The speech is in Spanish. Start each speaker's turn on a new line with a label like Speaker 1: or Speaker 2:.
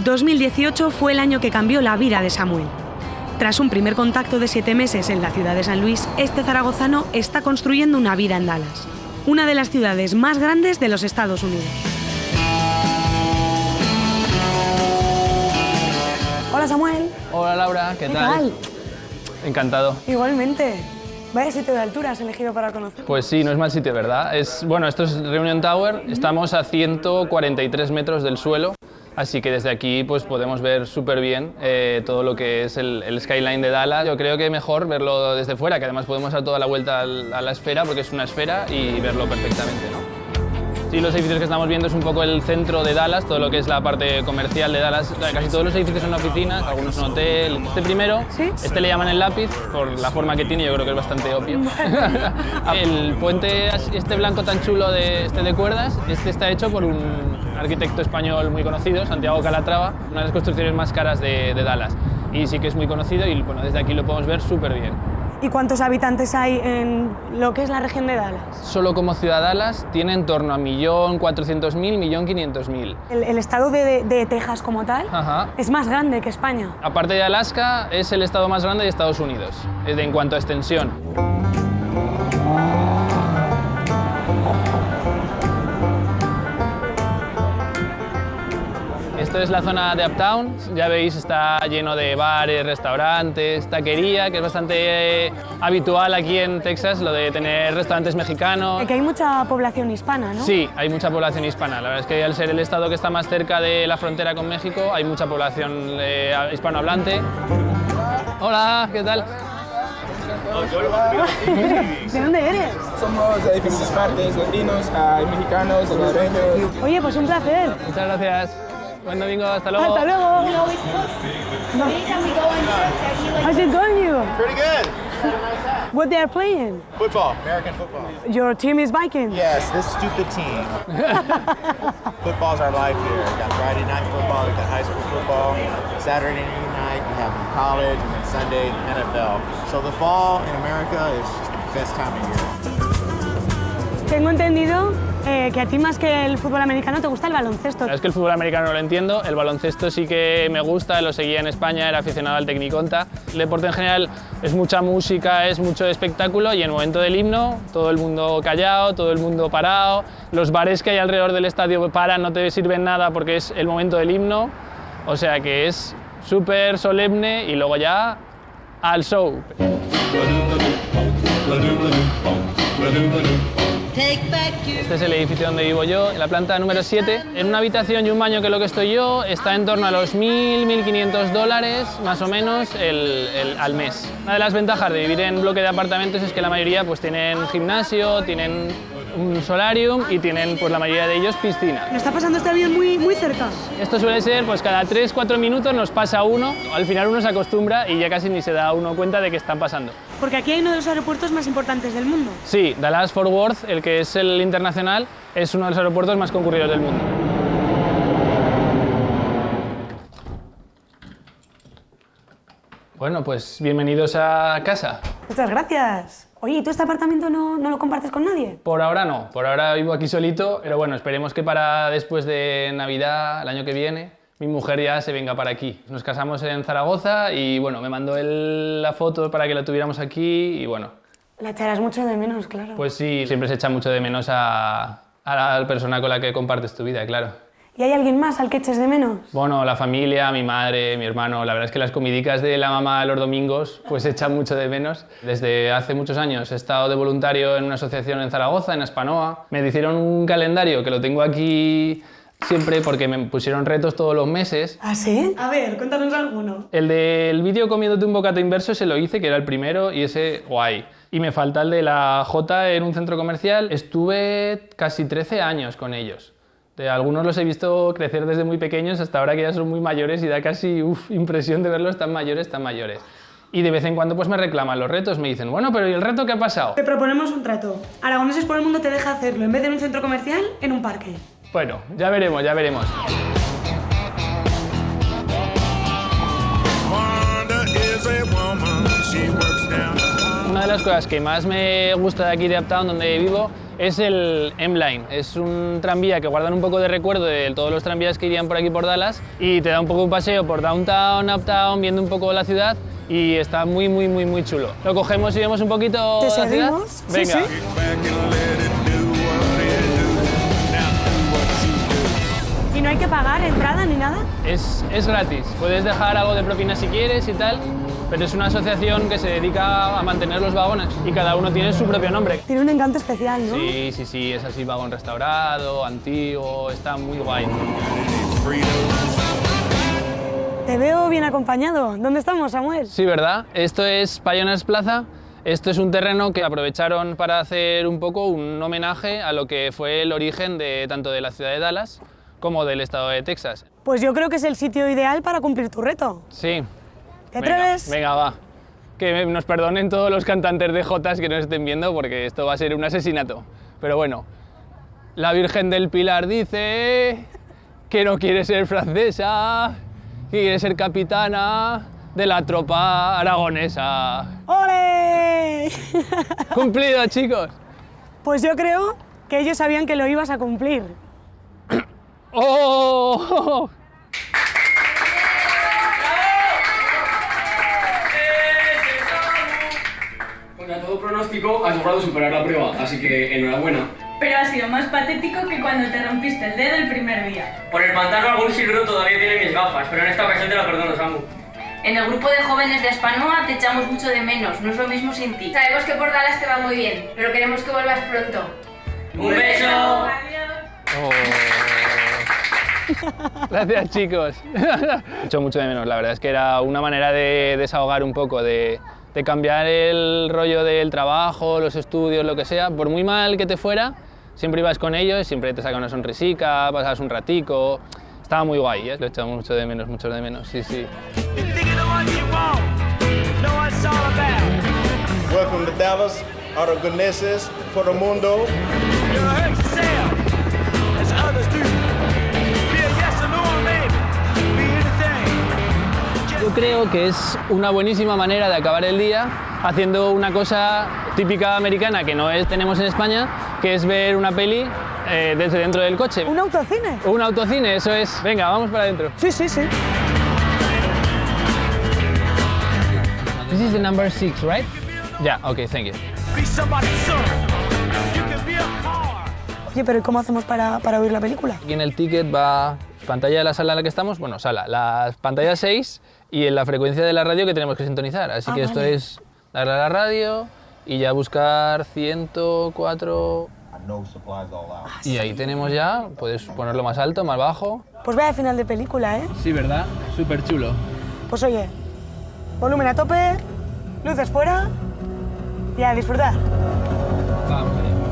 Speaker 1: 2018 fue el año que cambió la vida de Samuel. Tras un primer contacto de 7 meses en la ciudad de San Luis, este zaragozano está construyendo una vida en Dallas, una de las ciudades más grandes de los Estados Unidos. Hola Samuel.
Speaker 2: Hola Laura, ¿qué tal? Encantado.
Speaker 1: Igualmente. Vaya sitio de altura has elegido para conocer.
Speaker 2: Pues sí, no es mal sitio, ¿verdad? Bueno, esto es Reunion Tower, estamos a 143 metros del suelo, así que desde aquí pues podemos ver súper bien todo lo que es el skyline de Dallas. Yo creo que mejor verlo desde fuera, que además podemos dar toda la vuelta a la esfera, porque es una esfera, y verlo perfectamente, ¿no? Sí, los edificios que estamos viendo es un poco el centro de Dallas, todo lo que es la parte comercial de Dallas. Casi todos los edificios son oficinas, algunos son hotel. Este primero,
Speaker 1: ¿sí?
Speaker 2: Este le llaman el lápiz por la forma que tiene, yo creo que es bastante obvio. El puente este blanco tan chulo de cuerdas, este está hecho por un arquitecto español muy conocido, Santiago Calatrava, una de las construcciones más caras de Dallas. Y sí que es muy conocido y bueno, desde aquí lo podemos ver súper bien.
Speaker 1: ¿Y cuántos habitantes hay en lo que es la región de Dallas?
Speaker 2: Solo como ciudad Dallas tiene en torno a 1.400.000, 1.500.000.
Speaker 1: El estado de Texas como tal,
Speaker 2: Ajá,
Speaker 1: es más grande que España.
Speaker 2: Aparte de Alaska, es el estado más grande de Estados Unidos, en cuanto a extensión. Esto es la zona de Uptown, ya veis, está lleno de bares, restaurantes, taquería, que es bastante habitual aquí en Texas, lo de tener restaurantes mexicanos.
Speaker 1: Que hay mucha población hispana, ¿no?
Speaker 2: Sí, hay mucha población hispana. La verdad es que al ser el estado que está más cerca de la frontera con México, hay mucha población hispanohablante. Hola, ¿qué tal?
Speaker 1: ¿De dónde eres?
Speaker 3: Somos de diferentes partes, latinos, mexicanos, salvadoreños.
Speaker 1: Oye, pues un placer.
Speaker 2: Muchas gracias. Buen domingo, hasta luego.
Speaker 1: Hasta luego. How's it going, you?
Speaker 4: Pretty good.
Speaker 1: What they are playing?
Speaker 4: Football, American football.
Speaker 1: Your team is Vikings?
Speaker 4: Yes, this stupid team. Football's our life here. We got Friday night football, we got high school football, Saturday night we have college, and then Sunday NFL. So the fall in America is just the best time of year.
Speaker 1: Tengo entendido que a ti más que el fútbol americano te gusta el baloncesto.
Speaker 2: Es que el fútbol americano no lo entiendo, el baloncesto sí que me gusta, lo seguía en España, era aficionado al Tecniconta. El deporte en general es mucha música, es mucho espectáculo y en el momento del himno todo el mundo callado, todo el mundo parado, los bares que hay alrededor del estadio paran, no te sirven nada porque es el momento del himno, o sea que es súper solemne y luego ya al show. Este es el edificio donde vivo yo, en la planta número 7. En una habitación y un baño, que es lo que estoy yo, está en torno a los $1.500 más o menos al mes. Una de las ventajas de vivir en bloque de apartamentos es que la mayoría pues tienen gimnasio, tienen un solarium y tienen pues la mayoría de ellos piscina.
Speaker 1: ¿Me está pasando este avión muy cerca?
Speaker 2: Esto suele ser pues cada 3-4 minutos nos pasa uno, al final uno se acostumbra y ya casi ni se da uno cuenta de que están pasando.
Speaker 1: Porque aquí hay uno de los aeropuertos más importantes del mundo.
Speaker 2: Sí, Dallas-Fort Worth, el que es el internacional, es uno de los aeropuertos más concurridos del mundo. Bueno, pues bienvenidos a casa.
Speaker 1: Muchas gracias. Oye, ¿y tú este apartamento no lo compartes con nadie?
Speaker 2: Por ahora no, por ahora vivo aquí solito, pero bueno, esperemos que para después de Navidad, el año que viene, mi mujer ya se venga para aquí. Nos casamos en Zaragoza y bueno, me mandó la foto para que la tuviéramos aquí y bueno.
Speaker 1: La echarás mucho de menos, claro.
Speaker 2: Pues sí, siempre se echa mucho de menos a la persona con la que compartes tu vida, claro.
Speaker 1: ¿Y hay alguien más al que eches de menos?
Speaker 2: Bueno, la familia, mi madre, mi hermano. La verdad es que las comidicas de la mamá los domingos pues echan mucho de menos. Desde hace muchos años he estado de voluntario en una asociación en Zaragoza, en Aspanoa. Me hicieron un calendario que lo tengo aquí siempre porque me pusieron retos todos los meses.
Speaker 1: ¿Ah, sí? A ver, cuéntanos alguno.
Speaker 2: El del vídeo comiéndote un bocata inverso se lo hice, que era el primero, y ese guay. Y me falta el de la Jota en un centro comercial. Estuve casi 13 años con ellos. Algunos los he visto crecer desde muy pequeños hasta ahora que ya son muy mayores y da casi impresión de verlos tan mayores, tan mayores. Y de vez en cuando pues me reclaman los retos, me dicen, bueno, pero ¿y el reto qué ha pasado?
Speaker 1: Te proponemos un reto. Aragoneses por el Mundo te deja hacerlo, en vez de en un centro comercial, en un parque.
Speaker 2: Bueno, ya veremos, ya veremos. Una de las cosas que más me gusta de aquí de Uptown, donde vivo, es el M-Line. Es un tranvía que guardan un poco de recuerdo de todos los tranvías que irían por aquí por Dallas y te da un poco un paseo por Downtown, Uptown, viendo un poco la ciudad y está muy, muy, muy, muy chulo. Lo cogemos y vemos un poquito
Speaker 1: ¿Te
Speaker 2: la ciudad.
Speaker 1: seguimos?
Speaker 2: Venga.
Speaker 1: Sí, sí. ¿Y no hay que pagar entrada ni nada?
Speaker 2: Es gratis, puedes dejar algo de propina si quieres y tal, pero es una asociación que se dedica a mantener los vagones y cada uno tiene su propio nombre.
Speaker 1: Tiene un encanto especial, ¿no?
Speaker 2: Sí, sí, sí, es así, vagón restaurado, antiguo, está muy guay.
Speaker 1: Te veo bien acompañado. ¿Dónde estamos, Samuel?
Speaker 2: Sí, ¿verdad? Esto es Pioneers Plaza. Esto es un terreno que aprovecharon para hacer un poco un homenaje a lo que fue el origen de tanto de la ciudad de Dallas como del estado de Texas.
Speaker 1: Pues yo creo que es el sitio ideal para cumplir tu reto.
Speaker 2: Sí.
Speaker 1: ¿Te atreves?
Speaker 2: Venga, va. Que nos perdonen todos los cantantes de jotas que nos estén viendo porque esto va a ser un asesinato. Pero bueno, la Virgen del Pilar dice que no quiere ser francesa, que quiere ser capitana de la tropa aragonesa.
Speaker 1: ¡Ole!
Speaker 2: ¡Cumplido, chicos!
Speaker 1: Pues yo creo que ellos sabían que lo ibas a cumplir.
Speaker 2: ¡Oh!
Speaker 5: Contra todo pronóstico, has logrado superar la prueba, así que enhorabuena.
Speaker 6: Pero ha sido más patético que cuando te rompiste el dedo el primer día.
Speaker 5: Por el pantano algún siglo todavía tiene mis gafas, pero en esta ocasión te la perdono, Samu.
Speaker 7: En el grupo de jóvenes de Aspanoa te echamos mucho de menos, no es lo mismo sin ti.
Speaker 8: Sabemos que por Dallas te va muy bien, pero queremos que vuelvas pronto.
Speaker 5: ¡Un beso!
Speaker 2: Oh. Gracias, chicos. Echo mucho de menos, la verdad es que era una manera de desahogar un poco, de cambiar el rollo del trabajo, los estudios, lo que sea. Por muy mal que te fuera, siempre ibas con ellos, siempre te sacaban una sonrisica, pasabas un ratico. Estaba muy guay, ¿eh? Lo echamos mucho de menos, sí, sí.
Speaker 4: Welcome to Dallas, Aragoneses, for the mundo.
Speaker 2: Yo creo que es una buenísima manera de acabar el día haciendo una cosa típica americana que no tenemos en España, que es ver una peli desde dentro del coche.
Speaker 1: ¿Un autocine?
Speaker 2: Un autocine, eso es. Venga, vamos para adentro.
Speaker 1: Sí, sí, sí.
Speaker 2: This is the number 6, right? Yeah, okay, thank you.
Speaker 1: Oye, pero ¿y cómo hacemos para oír la película?
Speaker 2: Aquí en el ticket va pantalla de la sala en la que estamos, bueno, sala, la pantalla 6 y en la frecuencia de la radio que tenemos que sintonizar. Así que esto
Speaker 1: vale.
Speaker 2: es darle a la radio y ya buscar 104... Y ahí tenemos ya, puedes ponerlo más alto, más bajo.
Speaker 1: Pues vaya final de película, ¿eh?
Speaker 2: Sí, ¿verdad? Súper chulo.
Speaker 1: Pues oye, volumen a tope, luces fuera y a disfrutar.
Speaker 2: Vamos allá.